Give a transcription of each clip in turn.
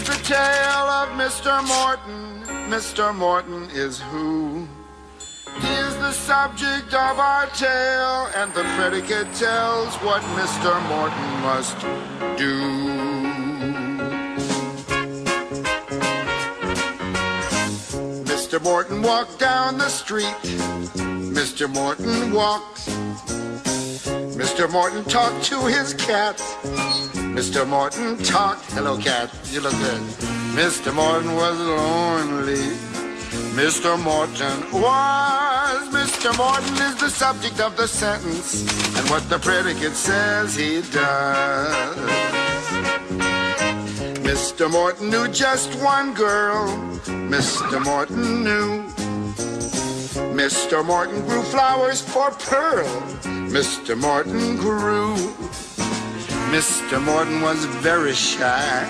the tale of Mr. Morton. Mr. Morton is who? He is the subject of our tale, and the predicate tells what Mr. Morton must do. Mr. Morton walked down the street. Mr. Morton walked. Mr. Morton talked to his cat. Mr. Morton talked. Hello, cat. You look good. Mr. Morton was lonely. Mr. Morton was. Mr. Morton is the subject of the sentence, and what the predicate says he does. Mr. Morton knew just one girl. Mr. Morton knew. Mr. Morton grew flowers for Pearl. Mr. Morton grew. Mr. Morton was very shy.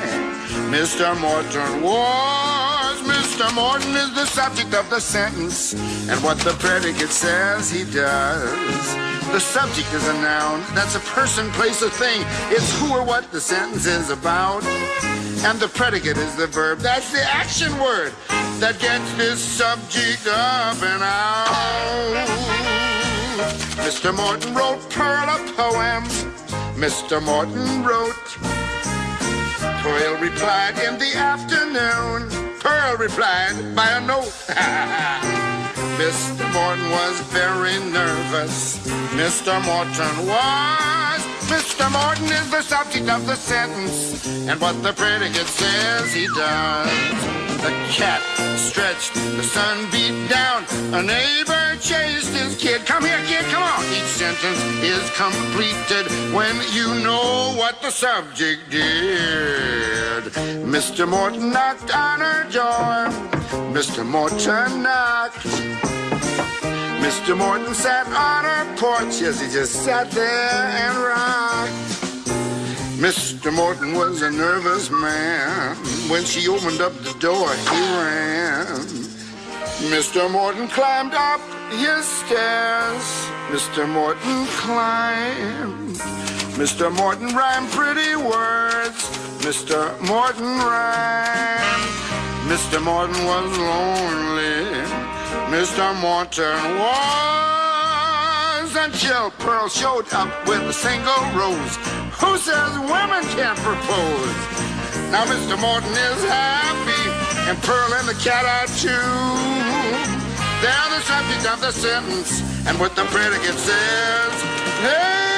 Mr. Morton was. Mr. Morton is the subject of the sentence, and what the predicate says he does. The subject is a noun. That's a person, place, or thing. It's who or what the sentence is about. And the predicate is the verb. That's the action word that gets this subject up and out. Mr. Morton wrote Pearl a poem. Mr. Morton wrote. Pearl replied in the afternoon. Pearl replied by a note. Mr. Morton was very nervous. Mr. Morton was. Mr. Morton is the subject of the sentence, and what the predicate says he does. The cat stretched, the sun beat down, a neighbor chased his kid. Come here, kid, come on. Each sentence is completed when you know what the subject did. Mr. Morton knocked on her door. Mr. Morton knocked. Mr. Morton sat on her porch. Yes, he just sat there and rocked. Mr. Morton was a nervous man. When she opened up the door, he ran. Mr. Morton climbed up his stairs. Mr. Morton climbed. Mr. Morton rhymed pretty words. Mr. Morton rhymed. Mr. Morton was lonely. Mr. Morton was, until Pearl showed up with a single rose. Who says women can't propose? Now Mr. Morton is happy, and Pearl and the cat are too. They're the subject of the sentence, and what the predicate says, hey!